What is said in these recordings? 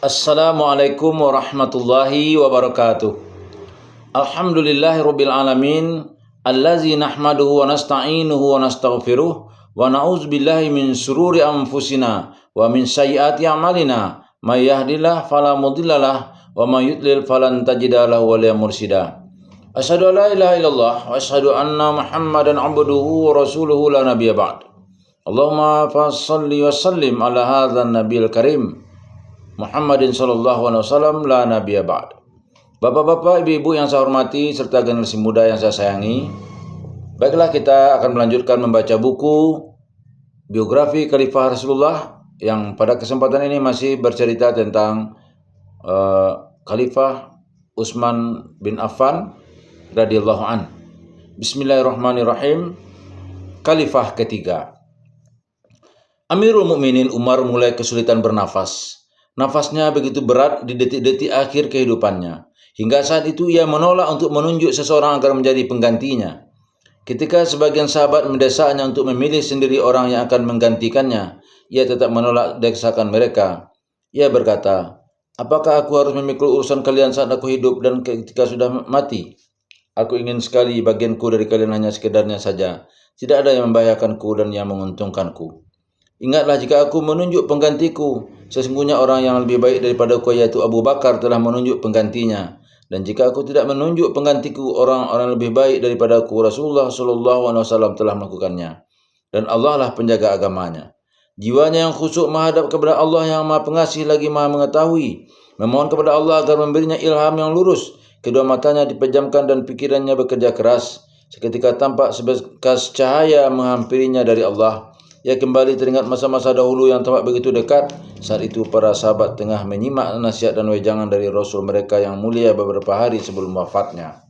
Assalamualaikum warahmatullahi wabarakatuh. Alhamdulillahirabbil alamin allazi nahmaduhu wa nasta'inuhu wa nastaghfiruh wa na'udzubillahi min sururi anfusina wa min sayyiati a'malina may yahdihillahu fala mudhillalah wa may yudlil falan tajida lahu waliyan mursyida. Asyhadu an la ilaha illallah wa asyhadu anna Muhammadan 'abduhu wa rasuluhu la nabiyya ba'd. Allahumma fashalli wa sallim ala hadzal nabiyil karim Muhammadin sallallahu alaihi wasallam la nabiyya ba'd. Bapak-bapak, ibu-ibu yang saya hormati serta generasi muda yang saya sayangi, baiklah kita akan melanjutkan membaca buku biografi Khalifah Rasulullah yang pada kesempatan ini masih bercerita tentang Khalifah Utsman bin Affan radhiyallahu an. Bismillahirrahmanirrahim. Khalifah ketiga. Amirul Mukminin Umar mulai kesulitan bernafas. Nafasnya begitu berat di detik-detik akhir kehidupannya. Hingga saat itu ia menolak untuk menunjuk seseorang agar menjadi penggantinya. Ketika sebagian sahabat mendesaknya untuk memilih sendiri orang yang akan menggantikannya, ia tetap menolak desakan mereka. Ia berkata, "Apakah aku harus memikul urusan kalian saat aku hidup dan ketika sudah mati? Aku ingin sekali bagianku dari kalian hanya sekedarnya saja. Tidak ada yang membahayakanku dan yang menguntungkanku. Ingatlah jika aku menunjuk penggantiku, sesungguhnya orang yang lebih baik daripadaku yaitu Abu Bakar telah menunjuk penggantinya. Dan jika aku tidak menunjuk penggantiku, orang-orang lebih baik daripadaku Rasulullah sallallahu alaihi wasallam telah melakukannya. Dan Allah lah penjaga agamanya. Jiwanya yang khusyuk menghadap kepada Allah yang Maha Pengasih lagi Maha Mengetahui, memohon kepada Allah agar memberinya ilham yang lurus. Kedua matanya dipejamkan dan pikirannya bekerja keras. Seketika tampak sebekas cahaya menghampirinya dari Allah. Ia kembali teringat masa-masa dahulu yang tampak begitu dekat. Saat itu para sahabat tengah menyimak nasihat dan wejangan dari Rasul mereka yang mulia beberapa hari sebelum wafatnya.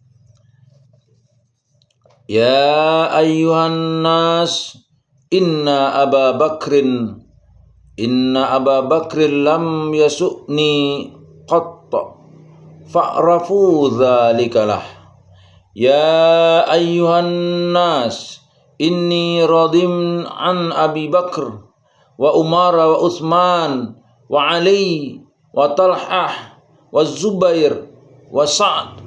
Ya ayyuhan nas, inna Aba Bakrin lam yasukni qatta fa'rafu dzalikalah. Ya ayyuhan nas, inni radim an Abi Bakr wa Umar wa Utsman wa Ali wa Talhah wa Zubair wa Sa'd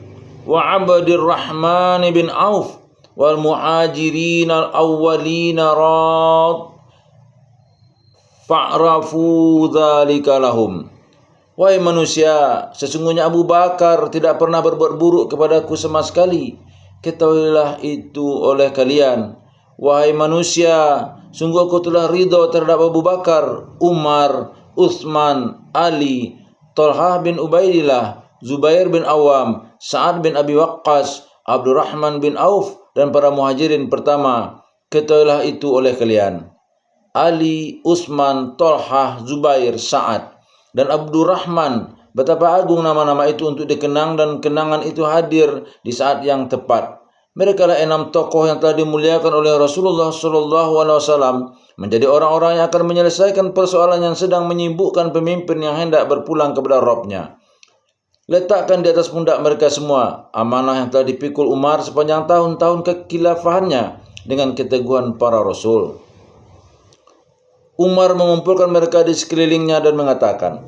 wa Abdurrahman bin Auf wal muhajirin al awwalina rad fa'rafu dzalika lahum. Wahai manusia, sesungguhnya Abu Bakar tidak pernah berbuat buruk kepadaku sama sekali. Ketahuilah itu oleh kalian. Wahai manusia, sungguh aku telah ridho terhadap Abu Bakar, Umar, Utsman, Ali, Talhah bin Ubaidillah, Zubair bin Awam, Sa'ad bin Abi Waqqas, Abdurrahman bin Auf, dan para muhajirin pertama. Ketahuilah itu oleh kalian. Ali, Utsman, Talhah, Zubair, Sa'ad, dan Abdurrahman. Betapa agung nama-nama itu untuk dikenang dan kenangan itu hadir di saat yang tepat. Mereka lah 6 tokoh yang telah dimuliakan oleh Rasulullah sallallahu alaihi wasallam menjadi orang-orang yang akan menyelesaikan persoalan yang sedang menyibukkan pemimpin yang hendak berpulang kepada Rabb-Nya. Letakkan di atas pundak mereka semua amanah yang telah dipikul Umar sepanjang tahun-tahun kekhilafahannya dengan keteguhan para rasul. Umar mengumpulkan mereka di sekelilingnya dan mengatakan,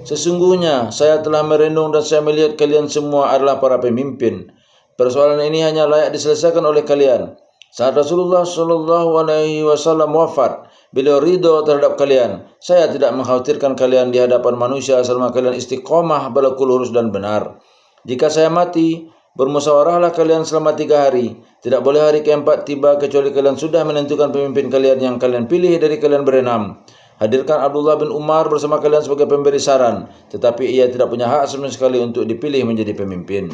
"Sesungguhnya saya telah merenung dan saya melihat kalian semua adalah para pemimpin. Persoalan ini hanya layak diselesaikan oleh kalian. Saat Rasulullah sallallahu alaihi wasallam wafat, beliau ridho terhadap kalian. Saya tidak mengkhawatirkan kalian di hadapan manusia selama kalian istiqomah berlaku lurus dan benar. Jika saya mati, bermusyawarahlah kalian selama 3 hari. Tidak boleh hari keempat tiba kecuali kalian sudah menentukan pemimpin kalian yang kalian pilih dari kalian berenam. Hadirkan Abdullah bin Umar bersama kalian sebagai pemberi saran, tetapi ia tidak punya hak sama sekali untuk dipilih menjadi pemimpin."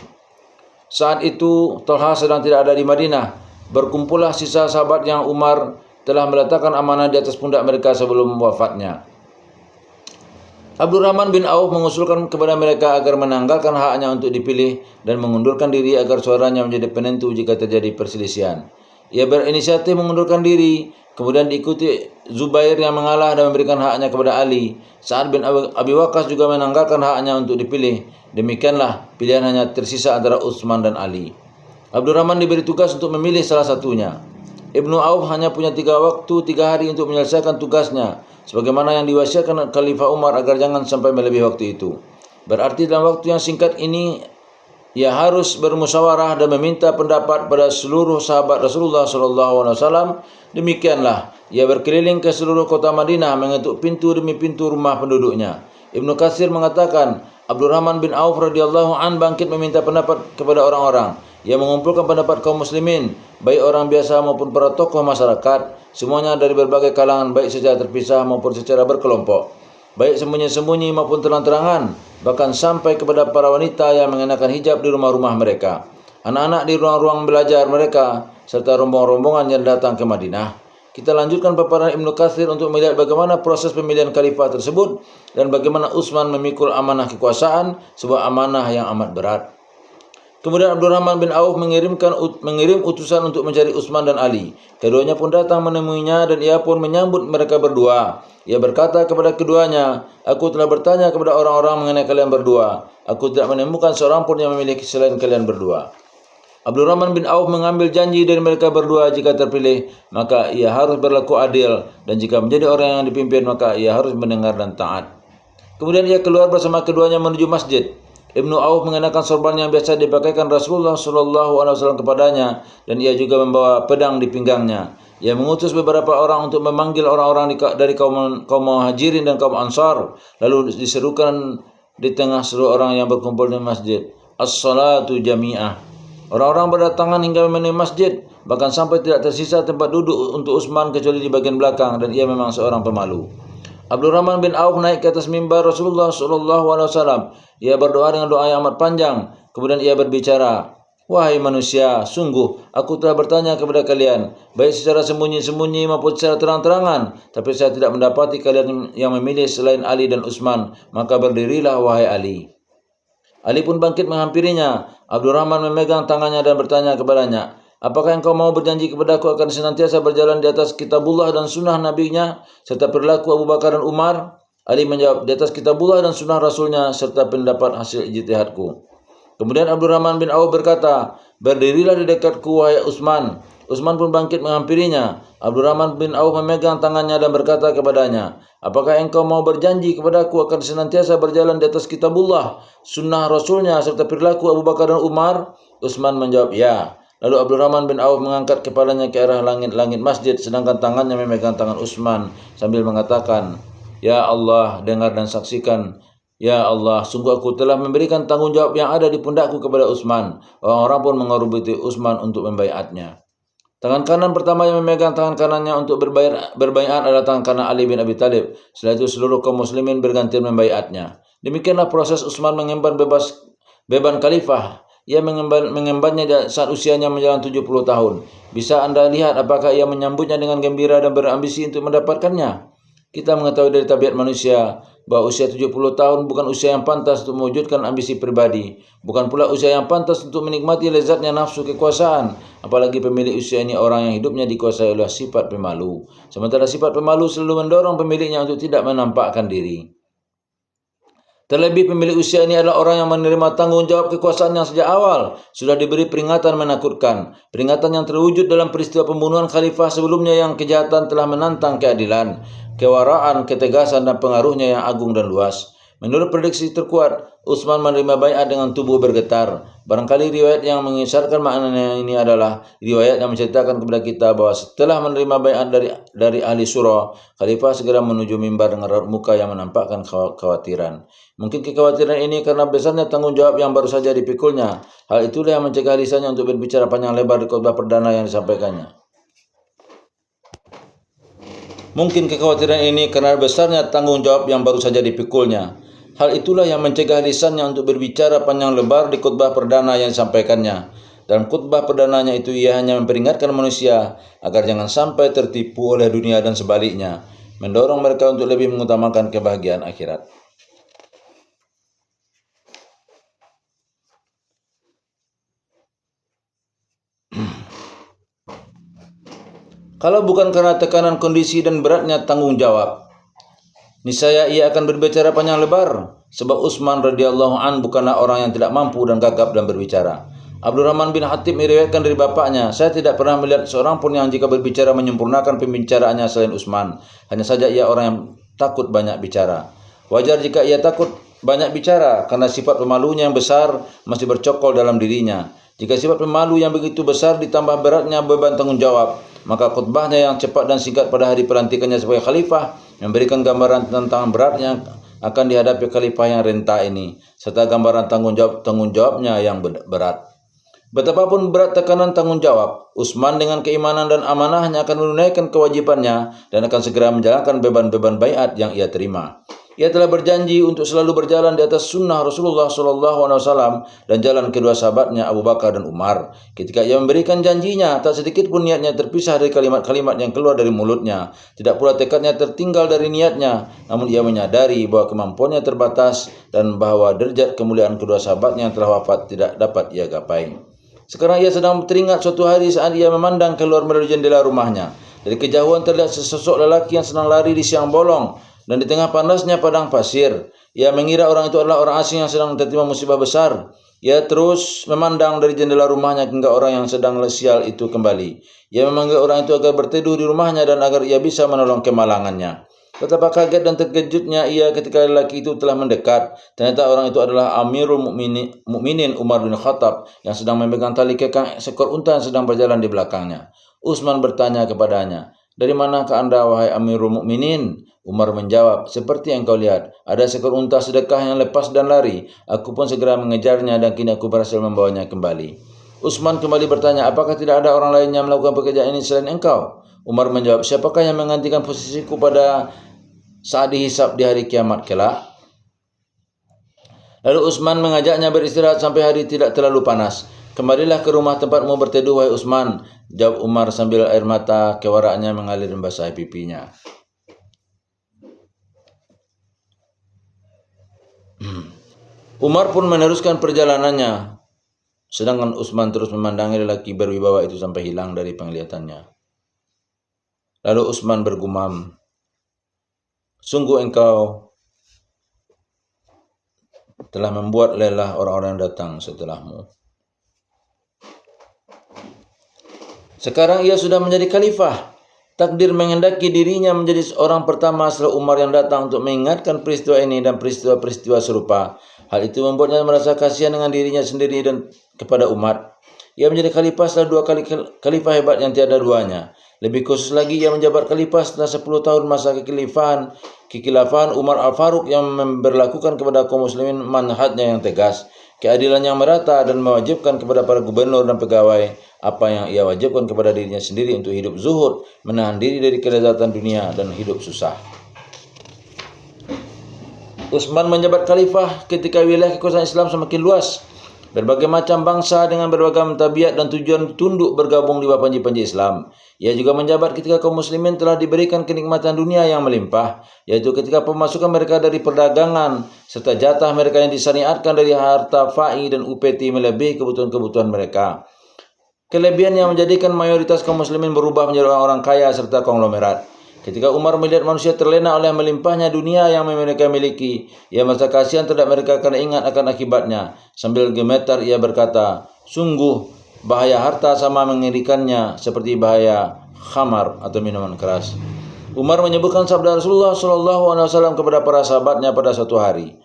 Saat itu Talha sedang tidak ada di Madinah. Berkumpullah sisa sahabat yang Umar telah meletakkan amanah di atas pundak mereka sebelum wafatnya. Abdurrahman bin Auf mengusulkan kepada mereka agar menanggalkan haknya untuk dipilih dan mengundurkan diri agar suaranya menjadi penentu jika terjadi perselisihan. Ia berinisiatif mengundurkan diri, kemudian diikuti Zubair yang mengalah dan memberikan haknya kepada Ali. Sa'ad bin Abi Waqqas juga menanggalkan haknya untuk dipilih. Demikianlah pilihan hanya tersisa antara Utsman dan Ali. Abdurrahman diberi tugas untuk memilih salah satunya. Ibnu Auf hanya punya 3 hari untuk menyelesaikan tugasnya, sebagaimana yang diwasiatkan Khalifah Umar agar jangan sampai melebihi waktu itu. Berarti dalam waktu yang singkat ini ia harus bermusyawarah dan meminta pendapat pada seluruh sahabat Rasulullah SAW. Demikianlah ia berkeliling ke seluruh kota Madinah mengetuk pintu demi pintu rumah penduduknya. Ibnu Katsir mengatakan, Abdurrahman bin Auf radhiyallahu an bangkit meminta pendapat kepada orang-orang. Ia mengumpulkan pendapat kaum muslimin, baik orang biasa maupun para tokoh masyarakat, semuanya dari berbagai kalangan, baik secara terpisah maupun secara berkelompok, baik sembunyi-sembunyi maupun terang-terangan, bahkan sampai kepada para wanita yang mengenakan hijab di rumah-rumah mereka, anak-anak di ruang-ruang belajar mereka, serta rombongan-rombongan yang datang ke Madinah. Kita lanjutkan paparan Ibnu Katsir untuk melihat bagaimana proses pemilihan khalifah tersebut dan bagaimana Utsman memikul amanah kekuasaan, sebuah amanah yang amat berat. Kemudian Abdurrahman bin Auf mengirim utusan untuk mencari Utsman dan Ali. Keduanya pun datang menemuinya dan ia pun menyambut mereka berdua. Ia berkata kepada keduanya, "Aku telah bertanya kepada orang-orang mengenai kalian berdua. Aku tidak menemukan seorang pun yang memiliki selain kalian berdua." Abdurrahman bin Auf mengambil janji dari mereka berdua, jika terpilih maka ia harus berlaku adil, dan jika menjadi orang yang dipimpin maka ia harus mendengar dan taat. Kemudian ia keluar bersama keduanya menuju masjid. Ibnu Auf mengenakan sorban yang biasa dipakaikan Rasulullah SAW kepadanya, dan ia juga membawa pedang di pinggangnya. Ia mengutus beberapa orang untuk memanggil orang-orang dari kaum Muhajirin dan kaum Ansar, lalu diserukan di tengah seluruh orang yang berkumpul di masjid, "As-salatu jami'ah." Orang-orang berdatangan hingga memenuhi masjid, bahkan sampai tidak tersisa tempat duduk untuk Utsman kecuali di bagian belakang, dan ia memang seorang pemalu. Abdurrahman bin Auf naik ke atas mimbar Rasulullah SAW. Ia berdoa dengan doa yang amat panjang. Kemudian ia berbicara, "Wahai manusia, sungguh aku telah bertanya kepada kalian, baik secara sembunyi-sembunyi maupun secara terang-terangan, tapi saya tidak mendapati kalian yang memilih selain Ali dan Utsman. Maka berdirilah wahai Ali." Ali pun bangkit menghampirinya. Abdurrahman memegang tangannya dan bertanya kepadanya, "Apakah engkau mau berjanji kepadaku akan senantiasa berjalan di atas kitabullah dan sunnah nabinya, serta perilaku Abu Bakar dan Umar?" Ali menjawab, "Di atas kitabullah dan sunnah rasulnya, serta pendapat hasil ijtihadku." Kemudian Abdurrahman bin Auf berkata, "Berdirilah di dekatku wahai Utsman." Utsman pun bangkit menghampirinya. Abdurrahman bin Auf memegang tangannya dan berkata kepadanya, "Apakah engkau mau berjanji kepadaku akan senantiasa berjalan di atas kitabullah, sunnah rasulnya, serta perilaku Abu Bakar dan Umar?" Utsman menjawab, "Ya." Lalu Abdurrahman bin Auf mengangkat kepalanya ke arah langit-langit masjid, sedangkan tangannya memegang tangan Utsman sambil mengatakan, "Ya Allah, dengar dan saksikan. Ya Allah, sungguh aku telah memberikan tanggung jawab yang ada di pundakku kepada Utsman." Orang-orang pun mengerubuti Utsman untuk membaiatnya. Tangan kanan pertama yang memegang tangan kanannya untuk berbaiat adalah tangan kanan Ali bin Abi Thalib. Setelah itu seluruh kaum muslimin bergantian membaiatnya. Demikianlah proses Utsman mengemban beban khalifah. Ia mengembannya saat usianya menjalan 70 tahun. Bisa Anda lihat apakah ia menyambutnya dengan gembira dan berambisi untuk mendapatkannya? Kita mengetahui dari tabiat manusia bahwa usia 70 tahun bukan usia yang pantas untuk mewujudkan ambisi pribadi, bukan pula usia yang pantas untuk menikmati lezatnya nafsu kekuasaan, apalagi pemilik usia ini orang yang hidupnya dikuasai oleh sifat pemalu. Sementara sifat pemalu selalu mendorong pemiliknya untuk tidak menampakkan diri. Terlebih pemilik usia ini adalah orang yang menerima tanggung jawab kekuasaan yang sejak awal sudah diberi peringatan menakutkan. Peringatan yang terwujud dalam peristiwa pembunuhan khalifah sebelumnya yang kejahatan telah menantang keadilan, kewaraan, ketegasan dan pengaruhnya yang agung dan luas. Menurut prediksi terkuat, Utsman menerima baiat dengan tubuh bergetar. Barangkali riwayat yang mengisarkan maknanya ini adalah riwayat yang menceritakan kepada kita bahwa setelah menerima baiat dari ahli surah, khalifah segera menuju mimbar dengan raut muka yang menampakkan kekhawatiran. Mungkin kekhawatiran ini karena besarnya tanggung jawab yang baru saja dipikulnya. Hal itulah yang mencegah lisannya untuk berbicara panjang lebar di khutbah perdana yang disampaikannya. Mungkin kekhawatiran ini karena besarnya tanggung jawab yang baru saja dipikulnya. Hal itulah yang mencegah lisannya untuk berbicara panjang lebar di khutbah perdana yang disampaikannya. Dalam khutbah perdananya itu ia hanya memperingatkan manusia agar jangan sampai tertipu oleh dunia dan sebaliknya, mendorong mereka untuk lebih mengutamakan kebahagiaan akhirat. Kalau bukan karena tekanan kondisi dan beratnya tanggung jawab, niscaya ia akan berbicara panjang lebar, sebab Utsman radhiyallahu an bukanlah orang yang tidak mampu dan gagap dalam berbicara. Abdurrahman bin Hatib meriwayatkan dari bapaknya, saya tidak pernah melihat seorang pun yang jika berbicara menyempurnakan pembicaraannya selain Utsman. Hanya saja ia orang yang takut banyak bicara. Wajar jika ia takut banyak bicara karena sifat pemalunya yang besar masih bercokol dalam dirinya. Jika sifat pemalu yang begitu besar ditambah beratnya beban tanggung jawab, maka khutbahnya yang cepat dan singkat pada hari pelantikannya sebagai khalifah memberikan gambaran tentang beratnya akan dihadapi khalifah yang renta ini, serta gambaran tanggung jawabnya yang berat. Betapapun berat tekanan tanggung jawab, Utsman dengan keimanan dan amanahnya akan menunaikan kewajibannya dan akan segera menjalankan beban-beban baiat yang ia terima. Ia telah berjanji untuk selalu berjalan di atas sunnah Rasulullah SAW dan jalan kedua sahabatnya Abu Bakar dan Umar. Ketika ia memberikan janjinya, tak sedikit pun niatnya terpisah dari kalimat-kalimat yang keluar dari mulutnya. Tidak pula tekadnya tertinggal dari niatnya, namun ia menyadari bahwa kemampuannya terbatas dan bahwa derajat kemuliaan kedua sahabatnya yang telah wafat tidak dapat ia gapai. Sekarang ia sedang teringat suatu hari saat ia memandang keluar melalui jendela rumahnya. Dari kejauhan terlihat sesosok lelaki yang sedang lari di siang bolong dan di tengah panasnya padang pasir. Ia mengira orang itu adalah orang asing yang sedang tertimpa musibah besar. Ia terus memandang dari jendela rumahnya hingga orang yang sedang sial itu kembali. Ia memanggil orang itu agar berteduh di rumahnya dan agar ia bisa menolong kemalangannya. Betapa kaget dan terkejutnya ia ketika lelaki itu telah mendekat. Ternyata orang itu adalah Amirul Mukminin Umar bin Khattab yang sedang memegang tali kekang seekor unta yang sedang berjalan di belakangnya. Utsman bertanya kepadanya, "Dari manakah Anda, wahai Amirul Mukminin?" Umar menjawab, "Seperti yang kau lihat, ada seekor unta sedekah yang lepas dan lari. Aku pun segera mengejarnya dan kini aku berhasil membawanya kembali." Utsman kembali bertanya, "Apakah tidak ada orang lain yang melakukan pekerjaan ini selain engkau?" Umar menjawab, "Siapakah yang menggantikan posisiku pada saat dihisab di hari kiamat kelak?" Lalu Utsman mengajaknya beristirahat sampai hari tidak terlalu panas. "Kembalilah ke rumah tempatmu berteduh, wahai Utsman," jawab Umar sambil air mata kewaraknya mengalir membasahi pipinya. Umar pun meneruskan perjalanannya, sedangkan Utsman terus memandangi lelaki berwibawa itu sampai hilang dari penglihatannya. Lalu Utsman bergumam, "Sungguh engkau telah membuat lelah orang-orang yang datang setelahmu." Sekarang ia sudah menjadi khalifah. Takdir menghendaki dirinya menjadi orang pertama setelah Umar yang datang untuk mengingatkan peristiwa ini dan peristiwa-peristiwa serupa. Hal itu membuatnya merasa kasihan dengan dirinya sendiri dan kepada umat. Ia menjadi khalifah setelah dua kali khalifah hebat yang tiada duanya. Lebih khusus lagi, ia menjabat khalifah setelah 10 tahun masa kekhilafahan Umar Al-Faruq yang memberlakukan kepada kaum muslimin manhajnya yang tegas, keadilan yang merata dan mewajibkan kepada para gubernur dan pegawai apa yang ia wajibkan kepada dirinya sendiri untuk hidup zuhud, menahan diri dari kelezatan dunia dan hidup susah. Utsman menjabat khalifah ketika wilayah kekuasaan Islam semakin luas. Berbagai macam bangsa dengan berbagai tabiat dan tujuan tunduk bergabung di bawah panji-panji Islam. Ia juga menjabat ketika kaum muslimin telah diberikan kenikmatan dunia yang melimpah, yaitu ketika pemasukan mereka dari perdagangan serta jatah mereka yang disyariatkan dari harta fai dan upeti melebihi kebutuhan-kebutuhan mereka. Kelebihan yang menjadikan mayoritas kaum muslimin berubah menjadi orang-orang kaya serta konglomerat. Ketika Umar melihat manusia terlena oleh melimpahnya dunia yang mereka miliki, ia merasa kasihan terhadap mereka karena ingat akan akibatnya. Sambil gemetar ia berkata, "Sungguh bahaya harta sama mengerikannya seperti bahaya khamar atau minuman keras." Umar menyebutkan sabda Rasulullah SAW kepada para sahabatnya pada suatu hari,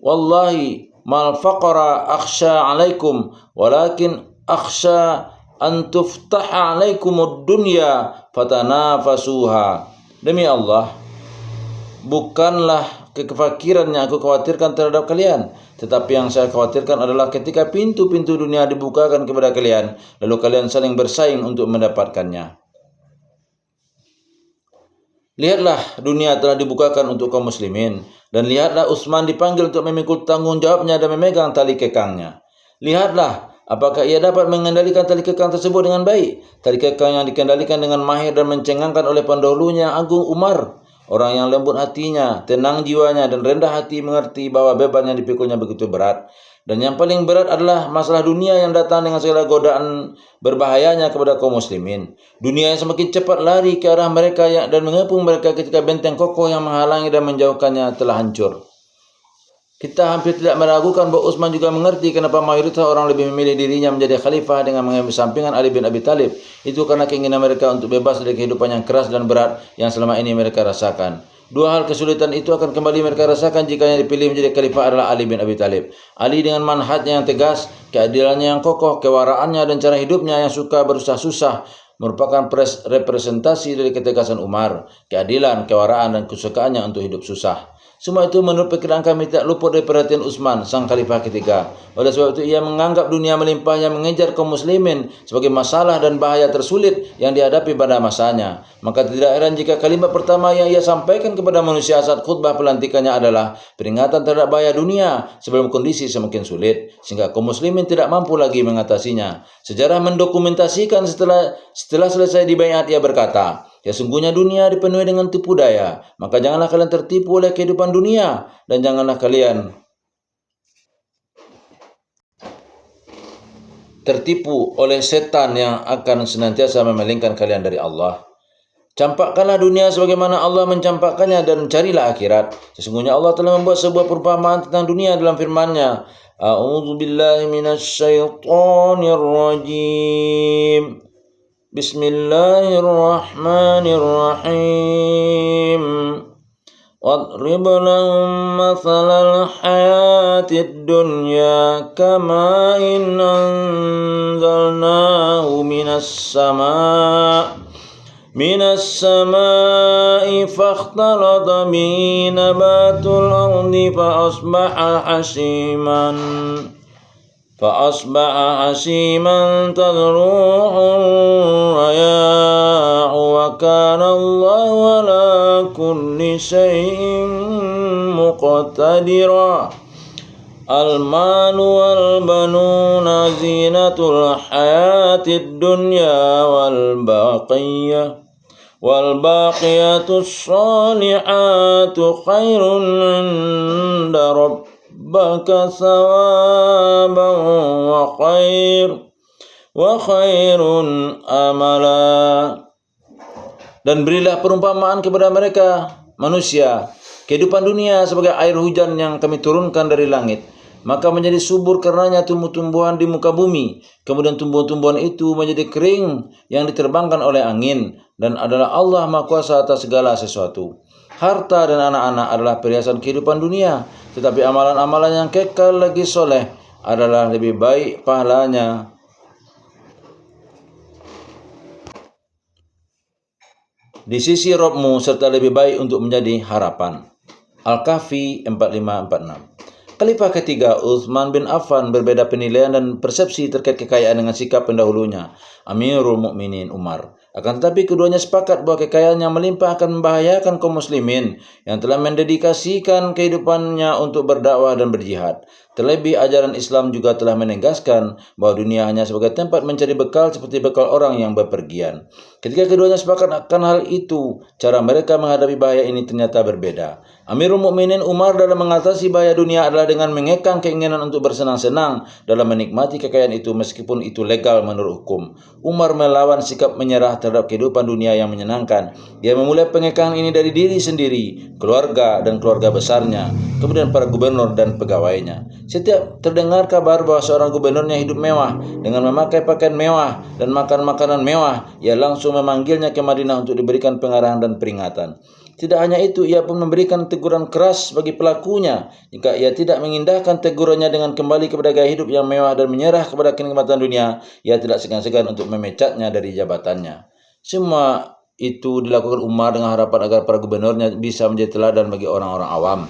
"Wallahi mal faqara akhsha alaikum walakin akhsha an tuftaha alaikumud dunya fatanafasuha." Demi Allah, bukanlah kefakiran yang aku khawatirkan terhadap kalian, tetapi yang saya khawatirkan adalah ketika pintu-pintu dunia dibukakan kepada kalian, lalu kalian saling bersaing untuk mendapatkannya. Lihatlah, dunia telah dibukakan untuk kaum muslimin, dan lihatlah Utsman dipanggil untuk memikul tanggung jawabnya dan memegang tali kekangnya. Lihatlah, apakah ia dapat mengendalikan tali kekang tersebut dengan baik? Tali kekang yang dikendalikan dengan mahir dan mencengangkan oleh pendahulunya Agung Umar. Orang yang lembut hatinya, tenang jiwanya, dan rendah hati mengerti bahwa beban yang dipikulnya begitu berat. Dan yang paling berat adalah masalah dunia yang datang dengan segala godaan berbahayanya kepada kaum muslimin. Dunia yang semakin cepat lari ke arah mereka dan mengepung mereka ketika benteng kokoh yang menghalangi dan menjauhkannya telah hancur. Kita hampir tidak meragukan bahwa Utsman juga mengerti kenapa mayoritas orang lebih memilih dirinya menjadi khalifah dengan mengesampingkan Ali bin Abi Thalib. Itu karena keinginan mereka untuk bebas dari kehidupan yang keras dan berat yang selama ini mereka rasakan. Dua hal kesulitan itu akan kembali mereka rasakan jika yang dipilih menjadi khalifah adalah Ali bin Abi Thalib. Ali dengan manhajnya yang tegas, keadilannya yang kokoh, kewaraannya dan cara hidupnya yang suka bersusah-susah merupakan representasi dari ketegasan Umar, keadilan, kewaraan dan kesukaannya untuk hidup susah. Semua itu menurut pikiran kami tidak luput dari perhatian Utsman, sang khalifah ketiga. Oleh sebab itu ia menganggap dunia melimpah yang mengejar kaum muslimin sebagai masalah dan bahaya tersulit yang dihadapi pada masanya. Maka tidak heran jika kalimat pertama yang ia sampaikan kepada manusia saat khutbah pelantikannya adalah peringatan terhadap bahaya dunia sebelum kondisi semakin sulit, sehingga kaum muslimin tidak mampu lagi mengatasinya. Sejarah mendokumentasikan setelah selesai dibaiat ia berkata, "Ya sungguhnya dunia dipenuhi dengan tipu daya, maka janganlah kalian tertipu oleh kehidupan dunia dan janganlah kalian tertipu oleh setan yang akan senantiasa memalingkan kalian dari Allah. Campakkanlah dunia sebagaimana Allah mencampakkannya dan carilah akhirat. Sesungguhnya Allah telah membuat sebuah perumpamaan tentang dunia dalam firman-Nya. A'udzu billahi minasyaitonir rajim. Bismillahirrahmanirrahim. واضرب لهم مثل الحياة الدنيا كماء أنزلناه من السماء فاختلط به نبات الأرض فأصبح حشيما تذروه الرياح وكان الله على كل شيء مقتدرا المال والبنون زينة الحياة الدنيا والباقيات الصالحات خير عند ربك ثوابا وخير أملا. Dan berilah perumpamaan kepada mereka manusia kehidupan dunia sebagai air hujan yang kami turunkan dari langit, maka menjadi subur karenanya tumbuh-tumbuhan di muka bumi. Kemudian tumbuh-tumbuhan itu menjadi kering yang diterbangkan oleh angin, dan adalah Allah Maha Kuasa atas segala sesuatu. Harta dan anak-anak adalah perhiasan kehidupan dunia, tetapi amalan-amalan yang kekal lagi soleh adalah lebih baik pahalanya di sisi Rabbmu serta lebih baik untuk menjadi harapan. Al-Kahfi 4546. Khalifah ketiga Utsman bin Affan berbeda penilaian dan persepsi terkait kekayaan dengan sikap pendahulunya, Amirul Mukminin Umar. Akan tetapi keduanya sepakat bahwa kekayaan yang melimpah akan membahayakan kaum muslimin yang telah mendedikasikan kehidupannya untuk berdakwah dan berjihad. Terlebih ajaran Islam juga telah menegaskan bahwa dunia hanya sebagai tempat mencari bekal seperti bekal orang yang bepergian. Ketika keduanya sepakat akan hal itu, cara mereka menghadapi bahaya ini ternyata berbeda. Amirul Mukminin Umar dalam mengatasi bahaya dunia adalah dengan mengekang keinginan untuk bersenang-senang dalam menikmati kekayaan itu meskipun itu legal menurut hukum. Umar melawan sikap menyerah terhadap kehidupan dunia yang menyenangkan. Dia memulai pengekangan ini dari diri sendiri, keluarga dan keluarga besarnya, kemudian para gubernur dan pegawainya. Setiap terdengar kabar bahwa seorang gubernurnya hidup mewah dengan memakai pakaian mewah dan makan makanan mewah, ia langsung memanggilnya ke Madinah untuk diberikan pengarahan dan peringatan. Tidak hanya itu, ia pun memberikan teguran keras bagi pelakunya jika ia tidak mengindahkan tegurannya dengan kembali kepada gaya hidup yang mewah dan menyerah kepada kenikmatan dunia. Ia tidak segan-segan untuk memecatnya dari jabatannya. Semua itu dilakukan Umar dengan harapan agar para gubernurnya bisa menjadi teladan bagi orang-orang awam.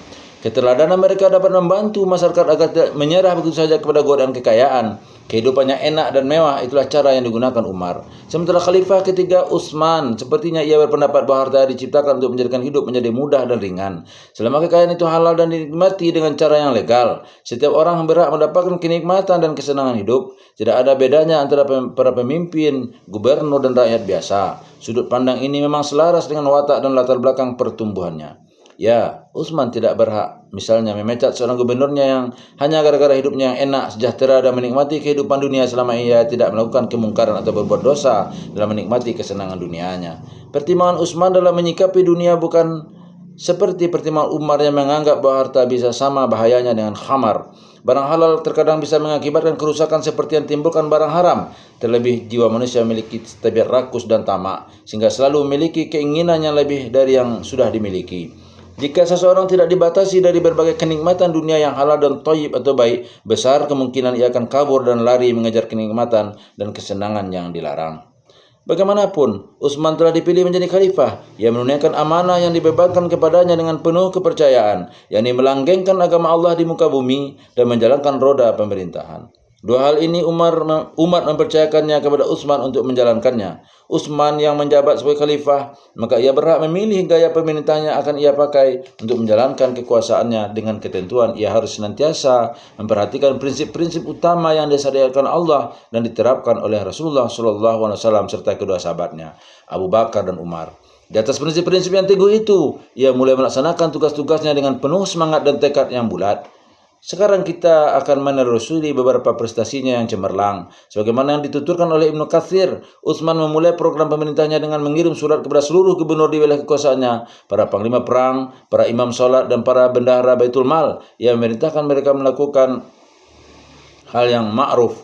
Keteladanan mereka dapat membantu masyarakat agar tidak menyerah begitu saja kepada godaan kekayaan. Kehidupannya enak dan mewah, itulah cara yang digunakan Umar. Sementara Khalifah ketiga Utsman, sepertinya ia berpendapat bahwa harta diciptakan untuk menjadikan hidup menjadi mudah dan ringan. Selama kekayaan itu halal dan dinikmati dengan cara yang legal, setiap orang berhak mendapatkan kenikmatan dan kesenangan hidup. Tidak ada bedanya antara para pemimpin, gubernur dan rakyat biasa. Sudut pandang ini memang selaras dengan watak dan latar belakang pertumbuhannya. Ya, Utsman tidak berhak misalnya memecat seorang gubernurnya yang hanya gara-gara hidupnya yang enak, sejahtera dan menikmati kehidupan dunia selama ia tidak melakukan kemungkaran atau berbuat dosa dalam menikmati kesenangan dunianya. Pertimbangan Utsman dalam menyikapi dunia bukan Seperti pertimbangan Umar yang menganggap bahwa harta bisa sama bahayanya dengan khamar. Barang halal terkadang bisa mengakibatkan kerusakan seperti yang timbulkan barang haram. Terlebih jiwa manusia memiliki tabiat rakus dan tamak, sehingga selalu memiliki keinginan yang lebih dari yang sudah dimiliki. Jika seseorang tidak dibatasi dari berbagai kenikmatan dunia yang halal dan thayyib atau baik, besar kemungkinan ia akan kabur dan lari mengejar kenikmatan dan kesenangan yang dilarang. Bagaimanapun, Utsman telah dipilih menjadi khalifah. Ia menunaikan amanah yang dibebankan kepadanya dengan penuh kepercayaan, yakni melanggengkan agama Allah di muka bumi dan menjalankan roda pemerintahan. Dua hal ini umat mempercayakannya kepada Utsman untuk menjalankannya. Utsman yang menjabat sebagai khalifah, maka ia berhak memilih gaya pemerintahnya akan ia pakai untuk menjalankan kekuasaannya dengan ketentuan ia harus senantiasa memperhatikan prinsip-prinsip utama yang disyariatkan Allah dan diterapkan oleh Rasulullah SAW serta kedua sahabatnya, Abu Bakar dan Umar. Di atas prinsip-prinsip yang teguh itu, ia mulai melaksanakan tugas-tugasnya dengan penuh semangat dan tekad yang bulat. Sekarang kita akan menelusuri beberapa prestasinya yang cemerlang. Sebagaimana yang dituturkan oleh Ibnu Katsir, Utsman memulai program pemerintahnya dengan mengirim surat kepada seluruh gubernur di wilayah kekuasaannya, para panglima perang, para imam sholat, dan para bendahara Baitul Mal. Ia memerintahkan mereka melakukan hal yang ma'ruf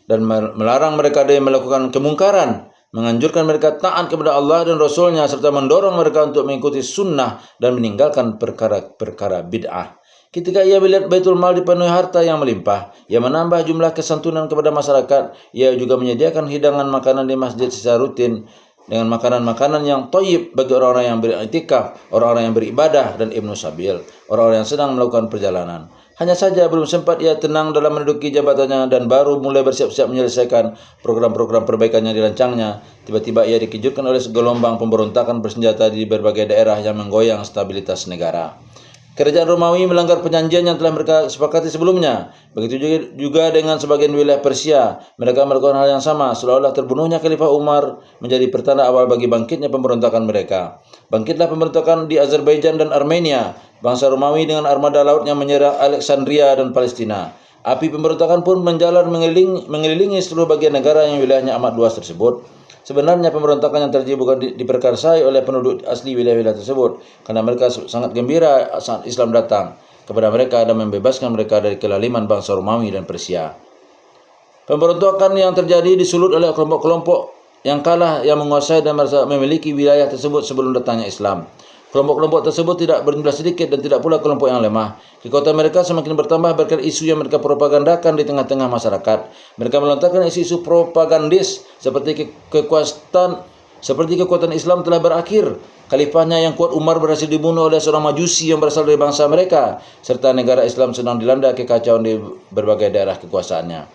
dan melarang mereka dari melakukan kemungkaran, menganjurkan mereka taat kepada Allah dan Rasul-Nya, serta mendorong mereka untuk mengikuti sunnah dan meninggalkan perkara-perkara bid'ah. Ketika ia melihat Baitul Mal dipenuhi harta yang melimpah, ia menambah jumlah kesantunan kepada masyarakat. Ia juga menyediakan hidangan makanan di masjid secara rutin dengan makanan-makanan yang thayyib bagi orang-orang yang beriktikaf, orang-orang yang beribadah, dan ibnu sabil, orang-orang yang sedang melakukan perjalanan. Hanya saja belum sempat ia tenang dalam menduduki jabatannya dan baru mulai bersiap-siap menyelesaikan program-program perbaikan yang dirancangnya. Tiba-tiba ia dikejutkan oleh gelombang pemberontakan bersenjata di berbagai daerah yang menggoyang stabilitas negara. Kerajaan Romawi melanggar perjanjian yang telah mereka sepakati sebelumnya. Begitu juga dengan sebagian wilayah Persia. Mereka melakukan hal yang sama, seolah-olah terbunuhnya Khalifah Umar menjadi pertanda awal bagi bangkitnya pemberontakan mereka. Bangkitlah pemberontakan di Azerbaijan dan Armenia. Bangsa Romawi dengan armada lautnya menyerang Alexandria dan Palestina. Api pemberontakan pun menjalar mengelilingi seluruh bagian negara yang wilayahnya amat luas tersebut. Sebenarnya pemberontakan yang terjadi bukan diperkarsai oleh penduduk asli wilayah-wilayah tersebut, karena mereka sangat gembira saat Islam datang kepada mereka dan membebaskan mereka dari kelaliman bangsa Romawi dan Persia. Pemberontakan yang terjadi disulut oleh kelompok-kelompok yang kalah yang menguasai dan merasa memiliki wilayah tersebut sebelum datangnya Islam. Kelompok-kelompok tersebut tidak berjumlah sedikit dan tidak pula kelompok yang lemah. Kekuatan mereka semakin bertambah berkat isu yang mereka propagandakan di tengah-tengah masyarakat. Mereka melontarkan isu-isu propagandis seperti kekuatan Islam telah berakhir. Khalifahnya yang kuat Umar berhasil dibunuh oleh seorang majusi yang berasal dari bangsa mereka, serta negara Islam sedang dilanda kekacauan di berbagai daerah kekuasaannya.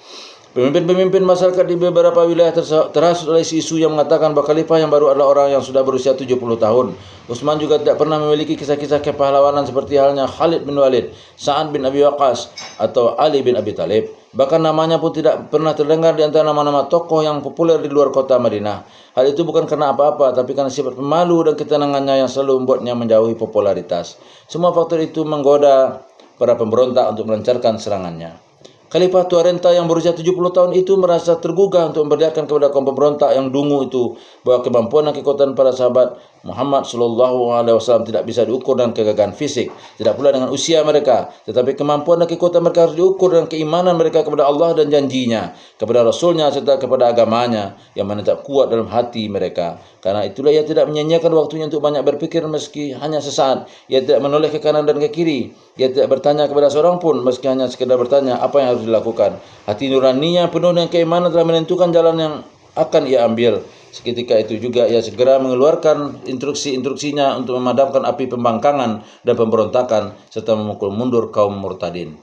Pemimpin-pemimpin masyarakat di beberapa wilayah terhasut oleh isu yang mengatakan bahwa khalifah yang baru adalah orang yang sudah berusia 70 tahun. Utsman juga tidak pernah memiliki kisah-kisah kepahlawanan seperti halnya Khalid bin Walid, Sa'ad bin Abi Waqqas, atau Ali bin Abi Thalib. Bahkan namanya pun tidak pernah terdengar di antara nama-nama tokoh yang populer di luar kota Madinah. Hal itu bukan karena apa-apa, tapi karena sifat pemalu dan ketenangannya yang selalu membuatnya menjauhi popularitas. Semua faktor itu menggoda para pemberontak untuk melancarkan serangannya. Khalifah tua renta yang berusia 70 tahun itu merasa tergugah untuk memperlihatkan kepada kaum pemberontak yang dungu itu bahwa kemampuan dan kekuatan para sahabat Muhammad SAW tidak bisa diukur dengan kegagahan fisik, tidak pula dengan usia mereka, tetapi kemampuan dan kekuatan mereka harus diukur dengan keimanan mereka kepada Allah dan janjinya, kepada Rasulnya serta kepada agamanya yang menetap kuat dalam hati mereka. Karena itulah ia tidak menyia-nyiakan waktunya untuk banyak berpikir meski hanya sesaat. Ia tidak menoleh ke kanan dan ke kiri. Ia tidak bertanya kepada seorang pun meski hanya sekedar bertanya apa yang harus dilakukan. Hati nuraninya penuh dengan keimanan telah menentukan jalan yang akan ia ambil. Seketika itu juga ia segera mengeluarkan instruksi-instruksinya untuk memadamkan api pembangkangan dan pemberontakan serta memukul mundur kaum murtadin.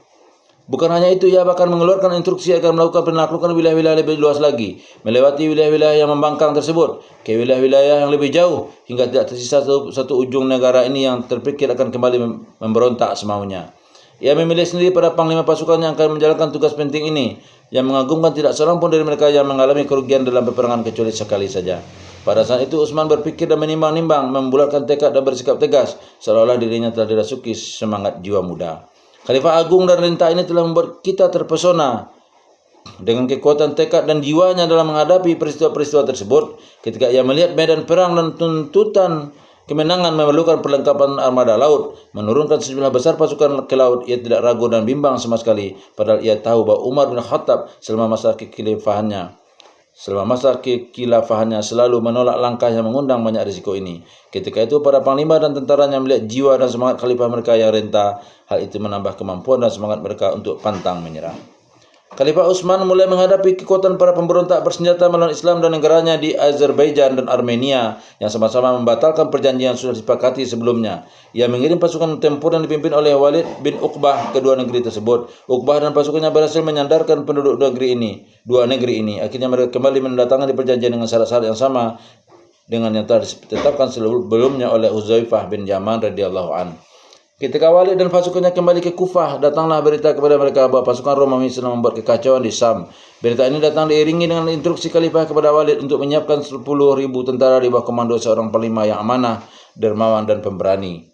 Bukan hanya itu, ia bahkan mengeluarkan instruksi agar melakukan penaklukan wilayah-wilayah lebih luas lagi, melewati wilayah-wilayah yang membangkang tersebut ke wilayah-wilayah yang lebih jauh, hingga tidak tersisa satu ujung negara ini yang terpikir akan kembali memberontak semaunya. Ia memilih sendiri para panglima pasukan yang akan menjalankan tugas penting ini, yang mengagumkan tidak seorang pun dari mereka yang mengalami kerugian dalam peperangan kecuali sekali saja. Pada saat itu Utsman berpikir dan menimbang-nimbang, membulatkan tekad dan bersikap tegas, seolah-olah dirinya telah dirasuki semangat jiwa muda. Khalifah Agung dan Renta ini telah membuat kita terpesona dengan kekuatan tekad dan jiwanya dalam menghadapi peristiwa-peristiwa tersebut. Ketika ia melihat medan perang dan tuntutan kemenangan memerlukan perlengkapan armada laut, menurunkan sejumlah besar pasukan ke laut. Ia tidak ragu dan bimbang sama sekali, padahal ia tahu bahwa Umar bin Khattab selama masa kekhilafahannya selalu menolak langkah yang mengundang banyak risiko ini. Ketika itu para panglima dan tentaranya melihat jiwa dan semangat khalifah mereka yang renta. Hal itu menambah kemampuan dan semangat mereka untuk pantang menyerah. Khalifah Utsman mulai menghadapi kekuatan para pemberontak bersenjata melawan Islam dan negaranya di Azerbaijan dan Armenia yang sama-sama membatalkan perjanjian yang sudah disepakati sebelumnya. Ia mengirim pasukan tempur yang dipimpin oleh Walid bin Uqbah ke dua negeri tersebut. Uqbah dan pasukannya berhasil menyandarkan penduduk dua negeri ini. Akhirnya mereka kembali menandatangani perjanjian dengan syarat-syarat yang sama dengan yang telah ditetapkan sebelumnya oleh Hudzaifah bin Yaman radhiyallahu anhu. Ketika Walid dan pasukannya kembali ke Kufah, datanglah berita kepada mereka bahwa pasukan Romawi sedang membuat kekacauan di Sam. Berita ini datang diiringi dengan instruksi Khalifah kepada Walid untuk menyiapkan 10.000 tentara di bawah komando seorang panglima yang amanah, dermawan, dan pemberani.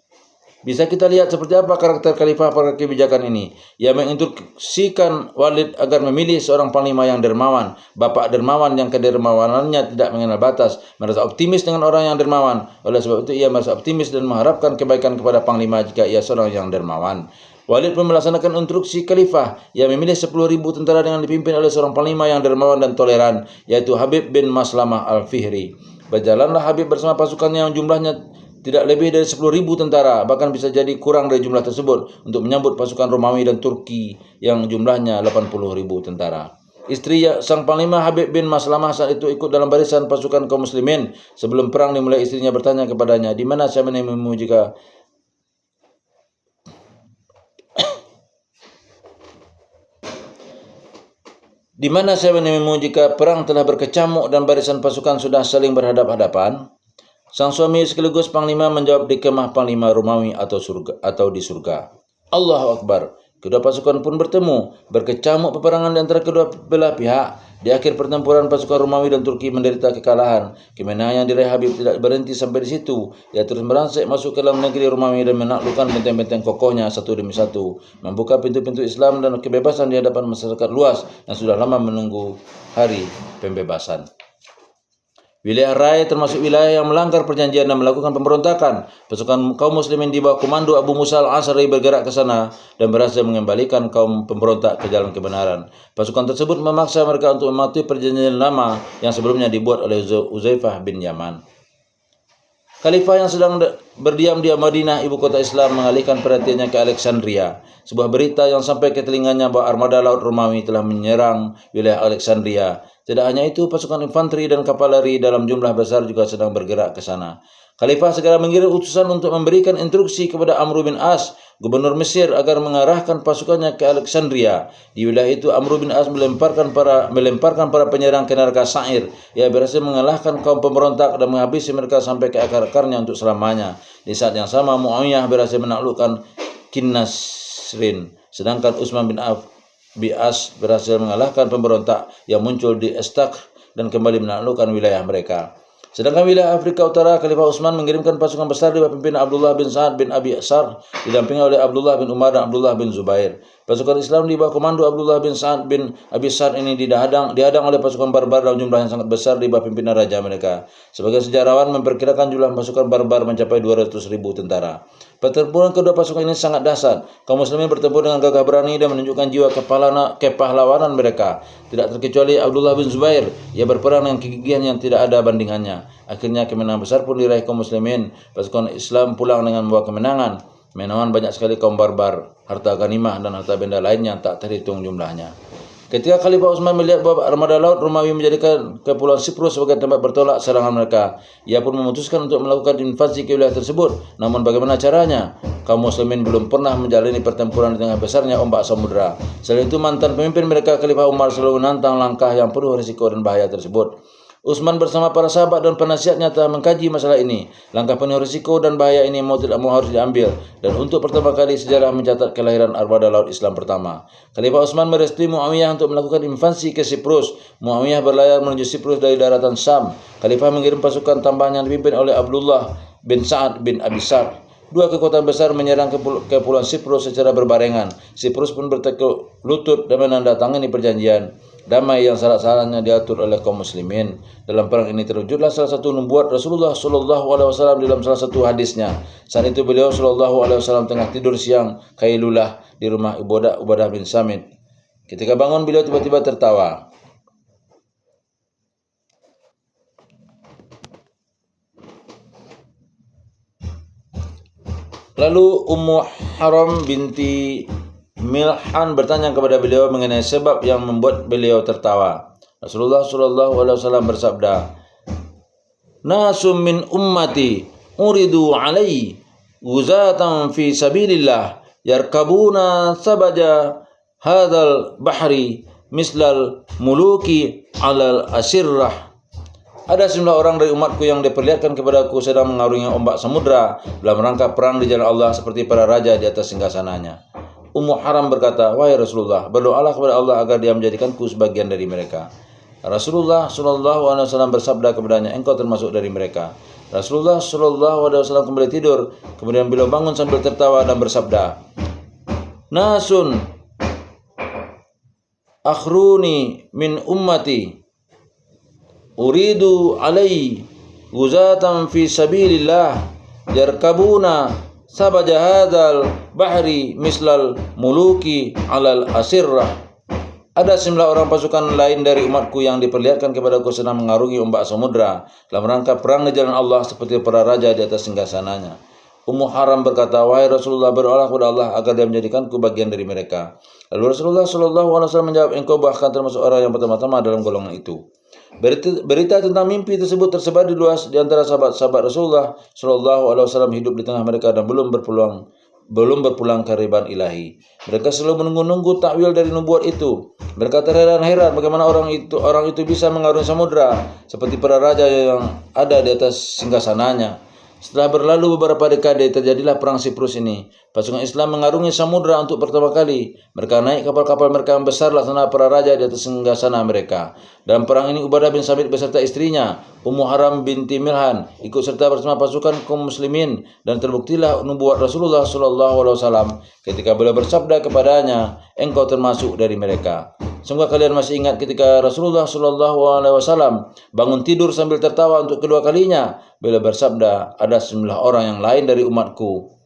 Bisa kita lihat seperti apa karakter Khalifah pada kebijakan ini. Ia menginstruksikan Walid agar memilih seorang panglima yang dermawan, bapak dermawan yang kedermawanannya tidak mengenal batas, merasa optimis dengan orang yang dermawan. Oleh sebab itu ia merasa optimis dan mengharapkan kebaikan kepada panglima jika ia seorang yang dermawan. Walid pun melaksanakan instruksi Khalifah. Ia memilih 10.000 tentara dengan dipimpin oleh seorang panglima yang dermawan dan toleran, yaitu Habib bin Maslamah al-Fihri. Berjalanlah Habib bersama pasukannya yang jumlahnya tidak lebih dari 10.000 tentara, bahkan bisa jadi kurang dari jumlah tersebut, untuk menyambut pasukan Romawi dan Turki yang jumlahnya 80.000 tentara. Istri sang panglima Habib bin Maslamah saat itu ikut dalam barisan pasukan kaum muslimin. Sebelum perang dimulai, istrinya bertanya kepadanya, "Di mana saya menemuimu jika perang telah berkecamuk dan barisan pasukan sudah saling berhadap-hadapan?" Sang suami sekaligus panglima menjawab, "Di kemah panglima Romawi atau di surga." Allahu Akbar. Kedua pasukan pun bertemu. Berkecamuk peperangan di antara kedua belah pihak. Di akhir pertempuran, pasukan Romawi dan Turki menderita kekalahan. Kemenangan yang diraih Habib tidak berhenti sampai di situ. Ia terus merangsek masuk ke dalam negeri Romawi dan menaklukkan benteng-benteng kokohnya satu demi satu, membuka pintu-pintu Islam dan kebebasan di hadapan masyarakat luas yang sudah lama menunggu hari pembebasan. Wilayah Rai termasuk wilayah yang melanggar perjanjian dan melakukan pemberontakan. Pasukan kaum muslimin di bawah komando Abu Musa al-Asy'ari bergerak ke sana dan berhasil mengembalikan kaum pemberontak ke jalan kebenaran. Pasukan tersebut memaksa mereka untuk mematuhi perjanjian lama yang sebelumnya dibuat oleh Hudzaifah bin Yaman. Khalifah yang sedang berdiam di Madinah, ibu kota Islam, mengalihkan perhatiannya ke Alexandria. Sebuah berita yang sampai ke telinganya bahwa armada laut Romawi telah menyerang wilayah Alexandria. Tidak hanya itu, pasukan infanteri dan kavaleri dalam jumlah besar juga sedang bergerak ke sana. Khalifah segera mengirim utusan untuk memberikan instruksi kepada Amr bin As, gubernur Mesir, agar mengarahkan pasukannya ke Alexandria. Di wilayah itu, Amr bin As melemparkan para penyerang ke neraka Sa'ir. Ia berhasil mengalahkan kaum pemberontak dan menghabisi mereka sampai ke akar-akarnya untuk selamanya. Di saat yang sama, Muawiyah berhasil menaklukkan Kinnasrin, sedangkan Utsman bin As berhasil mengalahkan pemberontak yang muncul di Estakhr dan kembali menaklukkan wilayah mereka. Sedangkan wilayah Afrika Utara, Khalifah Utsman mengirimkan pasukan besar di bawah pimpinan Abdullah bin Sa'ad bin Abi Sar, didampingi oleh Abdullah bin Umar dan Abdullah bin Zubair. Pasukan Islam di bawah komando Abdullah bin Sa'ad bin Abi Sar ini dihadang oleh pasukan barbar dalam jumlah yang sangat besar di bawah pimpinan raja mereka. Sebagai sejarawan memperkirakan jumlah pasukan barbar mencapai 200.000 tentara. Pertempuran kedua pasukan ini sangat dahsyat. Kaum muslimin bertempur dengan gagah berani dan menunjukkan jiwa kepahlawanan mereka. Tidak terkecuali Abdullah bin Zubair. Ia berperang dengan kegigihan yang tidak ada bandingannya. Akhirnya kemenangan besar pun diraih kaum muslimin. Pasukan Islam pulang dengan membawa kemenangan. Menawan banyak sekali kaum barbar, harta ghanimah dan harta benda lainnya tak terhitung jumlahnya. Ketika Khalifah Utsman melihat bahwa armada laut Romawi menjadikan Kepulauan Siprus sebagai tempat bertolak serangan mereka, ia pun memutuskan untuk melakukan invasi ke wilayah tersebut. Namun bagaimana caranya? Kaum muslimin belum pernah menjalani pertempuran di tengah besarnya ombak samudera. Selain itu, mantan pemimpin mereka Khalifah Umar selalu menantang langkah yang penuh risiko dan bahaya tersebut. Utsman bersama para sahabat dan penasihatnya telah mengkaji masalah ini. Langkah penuh risiko dan bahaya ini mau tidak mau harus diambil, dan untuk pertama kali sejarah mencatat kelahiran armada laut Islam pertama. Khalifah Utsman merestui Muawiyah untuk melakukan invasi ke Siprus. Muawiyah berlayar menuju Siprus dari daratan Syam. Khalifah mengirim pasukan tambahan yang dipimpin oleh Abdullah bin Sa'ad bin Abi Sar. dua kekuatan besar menyerang kepulauan Siprus secara berbarengan. Siprus pun bertekuk lutut dan menandatangani perjanjian damai yang syarat-syaratnya diatur oleh kaum muslimin. Dalam perang ini terwujudlah salah satu nubuat Rasulullah Shallallahu Alaihi Wasallam dalam salah satu hadisnya. Saat itu beliau Shallallahu Alaihi Wasallam tengah tidur siang Kailulah di rumah Ubadah bin Samit. Ketika bangun beliau tiba-tiba tertawa. Lalu Ummu Haram binti Milhan bertanya kepada beliau mengenai sebab yang membuat beliau tertawa. Rasulullah Shallallahu Alaihi Wasallam bersabda, "Nasum min ummati uridu alai guzatan fi sabilillah yarkabuna sabaja hadal bahri mislal muluki alal asirrah." Ada sejumlah orang dari umatku yang diperlihatkan kepadaku sedang mengarungi ombak samudra dalam rangka perang di jalan Allah seperti para raja di atas singgasananya. Ummu Haram berkata, "Wahai Rasulullah, berdoalah kepada Allah agar Dia menjadikanku sebagian dari mereka." Rasulullah Shallallahu Alaihi Wasallam bersabda kepadanya, "Engkau termasuk dari mereka." Rasulullah Shallallahu Alaihi Wasallam kembali tidur, kemudian beliau bangun sambil tertawa dan bersabda, "Nasun akhruni min ummati uridu alai guzatan fi sabilillah yarkabuna sabaja hadzal bahri mislal muluki alal asirrah." Ada 9 orang pasukan lain dari umatku yang diperlihatkan kepadaku sedang mengarungi ombak samudra dalam rangka perang di jalan Allah seperti para raja di atas singgasananya. Ummu Haram berkata, "Wahai Rasulullah, berdoalah kepada Allah agar Dia menjadikanku bagian dari mereka." Lalu Rasulullah Shallallahu Alaihi Wasallam menjawab, "Engkau bahkan termasuk orang yang pertama-tama dalam golongan itu." Berita tentang mimpi tersebut tersebar di luas di antara sahabat-sahabat Rasulullah Shallallahu Alaihi Wasallam hidup di tengah mereka dan belum berpulang ke riban ilahi. Mereka selalu menunggu-nunggu takwil dari nubuat itu. Mereka terheran-heran bagaimana orang itu bisa mengarungi samudra seperti para raja yang ada di atas singgasananya. Setelah berlalu beberapa dekade, terjadilah perang Siprus ini. Pasukan Islam mengarungi samudra untuk pertama kali. Mereka naik kapal-kapal mereka yang besar laksana para raja di atas singgasana mereka. Dalam perang ini Ubadah bin Samit beserta istrinya Ummu Haram binti Milhan ikut serta bersama pasukan kaum muslimin, dan terbuktilah nubuat Rasulullah Shallallahu Alaihi Wasallam ketika beliau bersabda kepadanya, "Engkau termasuk dari mereka." Semoga kalian masih ingat ketika Rasulullah Shallallahu Alaihi Wasallam bangun tidur sambil tertawa untuk kedua kalinya. Beliau bersabda, "Ada 9 orang yang lain dari umatku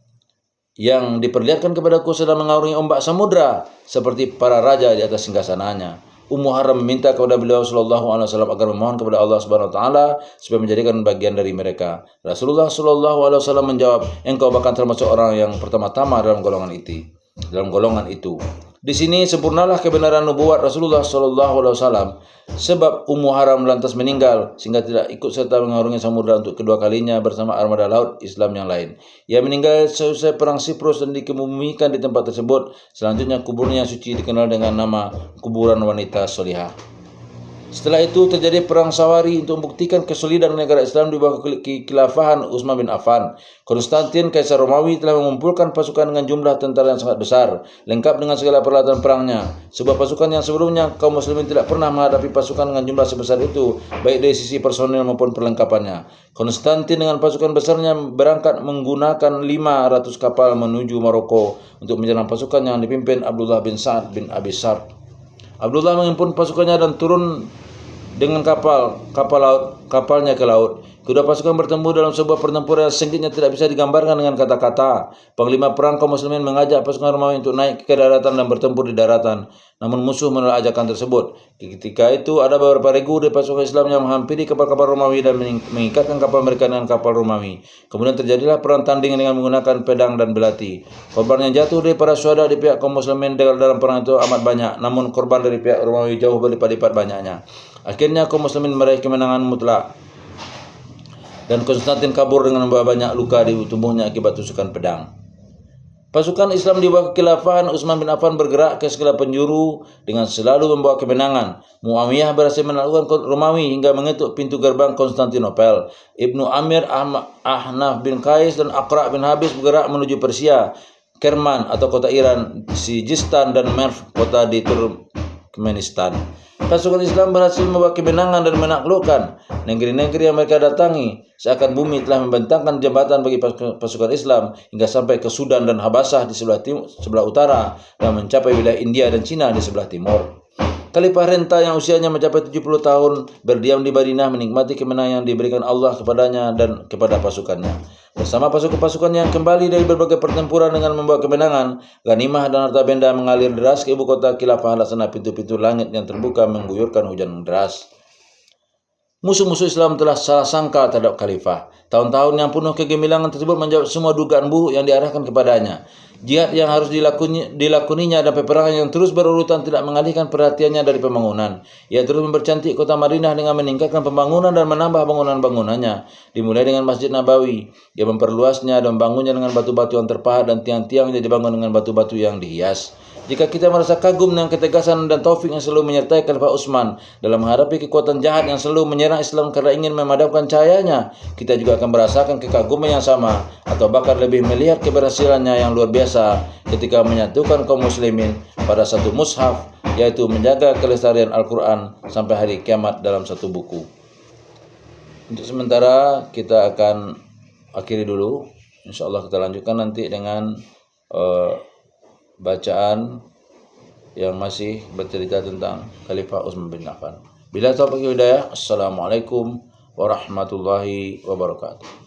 yang diperlihatkan kepadaku sedang mengarungi ombak samudra seperti para raja di atas singgasananya." Ummu Haram meminta kepada beliau Shallallahu Alaihi Wasallam agar memohon kepada Allah Subhanahu Wa Taala supaya menjadikan bagian dari mereka. Rasulullah Shallallahu Alaihi Wasallam menjawab, "Engkau bahkan termasuk orang yang pertama-tama dalam golongan itu." Di sini sempurnalah kebenaran nubuat Rasulullah Shallallahu Alaihi Wasallam, sebab Ummu Haram lantas meninggal sehingga tidak ikut serta mengarungi samudra untuk kedua kalinya bersama armada laut Islam yang lain. Ia meninggal selesai perang Siprus dan dikebumikan di tempat tersebut. Selanjutnya kuburnya suci dikenal dengan nama kuburan wanita solihah. Setelah itu terjadi perang Sawari untuk membuktikan kesolidan negara Islam di bawah kekhilafahan Utsman bin Affan. Konstantin, Kaisar Romawi, telah mengumpulkan pasukan dengan jumlah tentara yang sangat besar, lengkap dengan segala peralatan perangnya. Sebuah pasukan yang sebelumnya kaum muslimin tidak pernah menghadapi pasukan dengan jumlah sebesar itu, baik dari sisi personil maupun perlengkapannya. Konstantin dengan pasukan besarnya berangkat menggunakan 500 kapal menuju Maroko untuk menyerang pasukan yang dipimpin Abdullah bin Sa'ad bin Abi Sart. Abdullah mengimpun pasukannya dan turun dengan kapalnya ke laut. Kedua pasukan bertemu dalam sebuah pertempuran yang sengitnya tidak bisa digambarkan dengan kata-kata. Panglima perang kaum muslimin mengajak pasukan Romawi untuk naik ke daratan dan bertempur di daratan. Namun musuh menolak ajakan tersebut. Ketika itu ada beberapa regu dari pasukan Islam yang menghampiri kapal-kapal Romawi dan mengikatkan kapal mereka dengan kapal Romawi. Kemudian terjadilah perang tanding dengan menggunakan pedang dan belati. Korban yang jatuh dari para syuhada di pihak kaum muslimin dalam perang itu amat banyak, namun korban dari pihak Romawi jauh berlipat-lipat banyaknya. Akhirnya kaum muslimin meraih kemenangan mutlak dan Konstantin kabur dengan membawa banyak luka di tubuhnya akibat tusukan pedang. Pasukan Islam di bawah kekhilafahan Utsman bin Affan bergerak ke segala penjuru dengan selalu membawa kemenangan. Muawiyah berhasil menaklukkan Romawi hingga mengetuk pintu gerbang Konstantinopel. Ibnu Amir, Ahnaf bin Qais dan Aqra bin Habis bergerak menuju Persia, Kerman atau kota Iran, Sijistan dan Merv kota di Turkmenistan. Pasukan Islam berhasil membawa kemenangan dan menaklukkan negeri-negeri yang mereka datangi. Seakan bumi telah membentangkan jembatan bagi pasukan Islam hingga sampai ke Sudan dan Habasah di sebelah utara dan mencapai wilayah India dan Cina di sebelah timur. Khalifah Renta yang usianya mencapai 70 tahun berdiam di Madinah menikmati kemenangan yang diberikan Allah kepadanya dan kepada pasukannya. Bersama pasukan-pasukan yang kembali dari berbagai pertempuran dengan membawa kemenangan, ghanimah dan harta benda mengalir deras ke ibu kota khilafah laksana pintu-pintu langit yang terbuka mengguyurkan hujan deras. Musuh-musuh Islam telah salah sangka terhadap khalifah. Tahun-tahun yang penuh kegemilangan tersebut menjawab semua dugaan buruk yang diarahkan kepadanya. Jihad yang harus dilakoninya dan peperangan yang terus berurutan tidak mengalihkan perhatiannya dari pembangunan. Ia terus mempercantik kota Madinah dengan meningkatkan pembangunan dan menambah bangunan-bangunannya. Dimulai dengan Masjid Nabawi, ia memperluasnya dan membangunnya dengan batu-batu yang terpahat dan tiang-tiangnya dibangun dengan batu-batu yang dihias. Jika kita merasa kagum dengan ketegasan dan taufik yang selalu menyertai Khalifah Utsman dalam menghadapi kekuatan jahat yang selalu menyerang Islam karena ingin memadamkan cahayanya, kita juga akan merasakan kekaguman yang sama atau bahkan lebih melihat keberhasilannya yang luar biasa ketika menyatukan kaum muslimin pada satu mushaf, yaitu menjaga kelestarian Al-Quran sampai hari kiamat dalam satu buku. Untuk sementara kita akan akhiri dulu. InsyaAllah kita lanjutkan nanti dengan bacaan yang masih bercerita tentang Khalifah Utsman bin Affan. Bila taufiq hidayah, assalamualaikum warahmatullahi wabarakatuh.